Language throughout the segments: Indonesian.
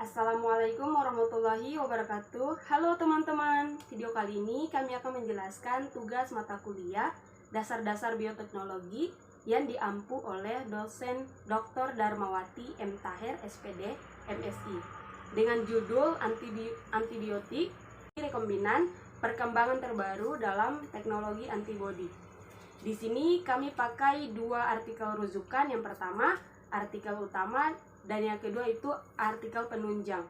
Assalamualaikum warahmatullahi wabarakatuh. Halo teman-teman, video kali ini kami akan menjelaskan tugas mata kuliah Dasar-Dasar Bioteknologi yang diampu oleh dosen Dr. Darmawati M. Taher, SPD, MSI, dengan judul Antibiotik Rekombinan, Perkembangan Terbaru dalam Teknologi Antibodi. Di sini kami pakai dua artikel rujukan. Yang pertama, artikel utama, dan yang kedua itu artikel penunjang.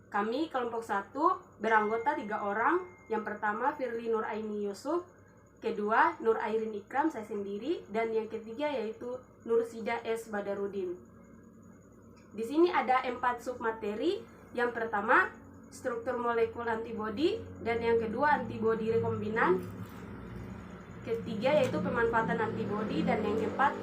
Kami kelompok 1 beranggota 3 orang. Yang pertama Firly Nuraini Yusuf, kedua Nur Airin Ikram, saya sendiri, dan yang ketiga yaitu Nursida S. Badarudin. Di sini ada 4 submateri. Yang pertama struktur molekul antibodi, dan yang kedua antibodi rekombinan, ketiga yaitu pemanfaatan antibodi, dan yang keempat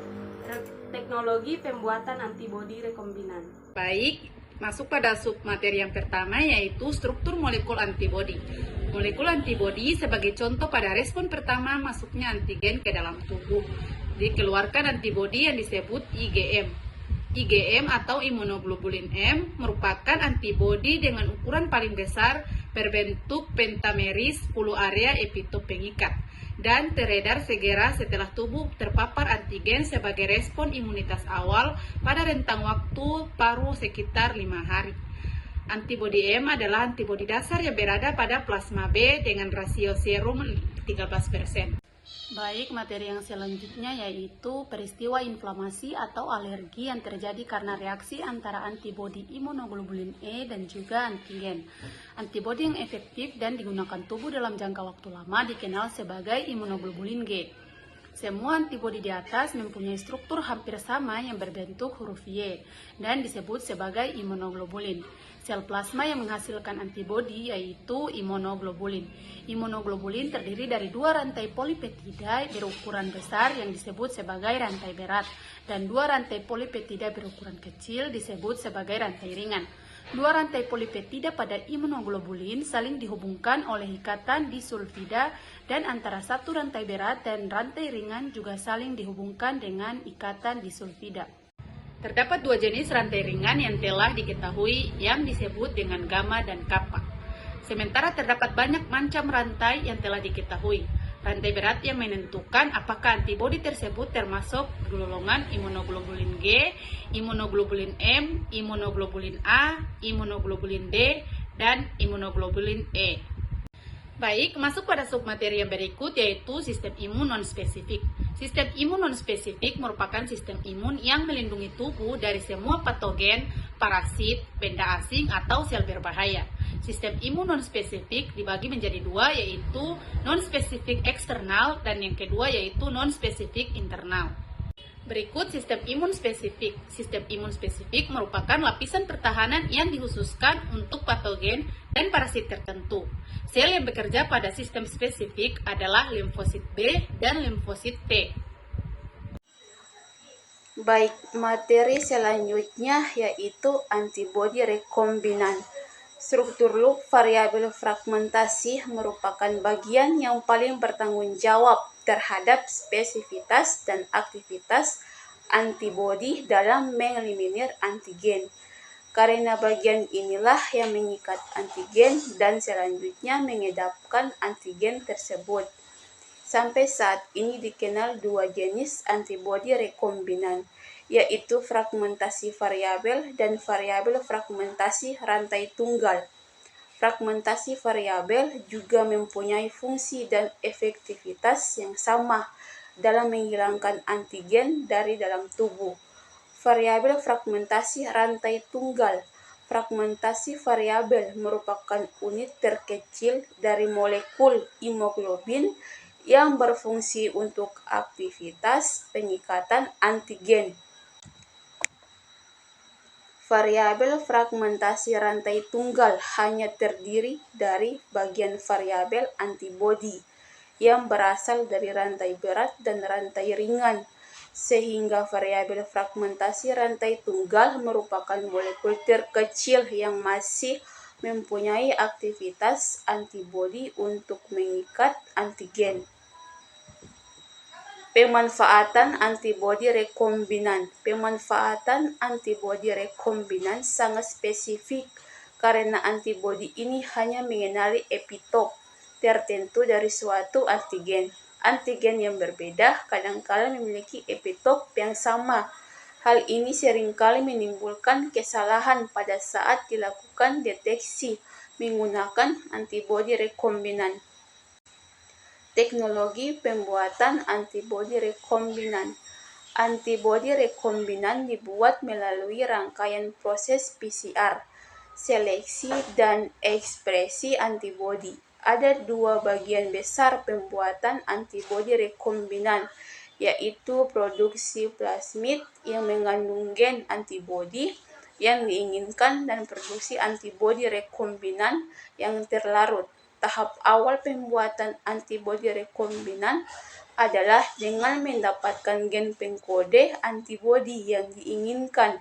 teknologi pembuatan antibodi rekombinan. Baik, masuk pada submateri yang pertama yaitu struktur molekul antibodi. Molekul antibodi sebagai contoh pada respon pertama masuknya antigen ke dalam tubuh. Dikeluarkan antibodi yang disebut IgM. IgM atau imunoglobulin M merupakan antibodi dengan ukuran paling besar berbentuk pentameris 10 area epitop pengikat dan teredar segera setelah tubuh terpapar antigen sebagai respon imunitas awal pada rentang waktu paruh sekitar 5 hari. Antibodi M adalah antibodi dasar yang berada pada plasma B dengan rasio serum 13%. Baik, materi yang selanjutnya yaitu peristiwa inflamasi atau alergi yang terjadi karena reaksi antara antibodi imunoglobulin E dan juga antigen. Antibodi yang efektif dan digunakan tubuh dalam jangka waktu lama dikenal sebagai imunoglobulin G. Semua antibodi di atas mempunyai struktur hampir sama yang berbentuk huruf Y dan disebut sebagai imunoglobulin. Sel plasma yang menghasilkan antibodi yaitu imunoglobulin. Imunoglobulin terdiri dari 2 rantai polipeptida berukuran besar yang disebut sebagai rantai berat dan 2 rantai polipeptida berukuran kecil disebut sebagai rantai ringan. 2 rantai polipeptida pada imunoglobulin saling dihubungkan oleh ikatan disulfida, dan antara satu rantai berat dan rantai ringan juga saling dihubungkan dengan ikatan disulfida. Terdapat 2 jenis rantai ringan yang telah diketahui yang disebut dengan gamma dan kappa. Sementara terdapat banyak macam rantai yang telah diketahui. Rantai berat yang menentukan apakah antibodi tersebut termasuk golongan imunoglobulin G, imunoglobulin M, imunoglobulin A, imunoglobulin D, dan imunoglobulin E. Baik, masuk pada submateri yang berikut yaitu sistem imun non-spesifik. Sistem imun non-spesifik merupakan sistem imun yang melindungi tubuh dari semua patogen, parasit, benda asing, atau sel berbahaya. Sistem imun non-spesifik dibagi menjadi 2 yaitu non-spesifik eksternal dan yang kedua yaitu non-spesifik internal. Berikut sistem imun spesifik. Sistem imun spesifik merupakan lapisan pertahanan yang dikhususkan untuk patogen dan parasit tertentu. Sel yang bekerja pada sistem spesifik adalah limfosit B dan limfosit T. Baik, materi selanjutnya yaitu antibodi rekombinan. Struktur loop variabel fragmentasi merupakan bagian yang paling bertanggung jawab terhadap spesifitas dan aktivitas antibodi dalam mengeliminir antigen. Karena bagian inilah yang mengikat antigen dan selanjutnya mengedapkan antigen tersebut. Sampai saat ini dikenal 2 jenis antibodi rekombinan, yaitu fragmentasi variabel dan variabel fragmentasi rantai tunggal. Fragmentasi variabel juga mempunyai fungsi dan efektivitas yang sama dalam menghilangkan antigen dari dalam tubuh. Variabel fragmentasi rantai tunggal. Fragmentasi variabel merupakan unit terkecil dari molekul hemoglobin yang berfungsi untuk aktivitas pengikatan antigen. Variabel fragmentasi rantai tunggal hanya terdiri dari bagian variabel antibodi yang berasal dari rantai berat dan rantai ringan, sehingga variabel fragmentasi rantai tunggal merupakan molekul terkecil yang masih mempunyai aktivitas antibodi untuk mengikat antigen. Pemanfaatan antibodi rekombinan. Pemanfaatan antibodi rekombinan sangat spesifik karena antibodi ini hanya mengenali epitop tertentu dari suatu antigen. Antigen yang berbeda kadang-kala memiliki epitop yang sama. Hal ini seringkali menimbulkan kesalahan pada saat dilakukan deteksi menggunakan antibodi rekombinan. Teknologi pembuatan antibodi rekombinan. Antibodi rekombinan dibuat melalui rangkaian proses PCR, seleksi dan ekspresi antibodi. Ada dua bagian besar pembuatan antibodi rekombinan, yaitu produksi plasmid yang mengandung gen antibodi yang diinginkan dan produksi antibodi rekombinan yang terlarut. Tahap awal pembuatan antibodi rekombinan adalah dengan mendapatkan gen pengkode antibodi yang diinginkan.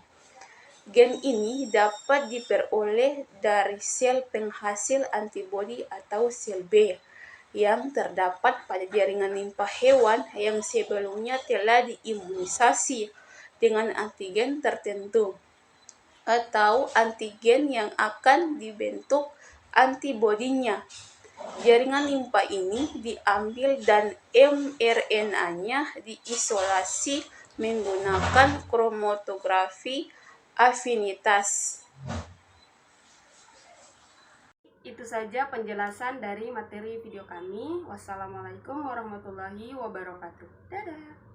Gen ini dapat diperoleh dari sel penghasil antibodi atau sel B yang terdapat pada jaringan limpa hewan yang sebelumnya telah diimunisasi dengan antigen tertentu atau antigen yang akan dibentuk antibodinya. Jaringan limpa ini diambil dan mRNA-nya diisolasi menggunakan kromatografi afinitas. Itu saja penjelasan dari materi video kami. Wassalamualaikum warahmatullahi wabarakatuh. Dadah.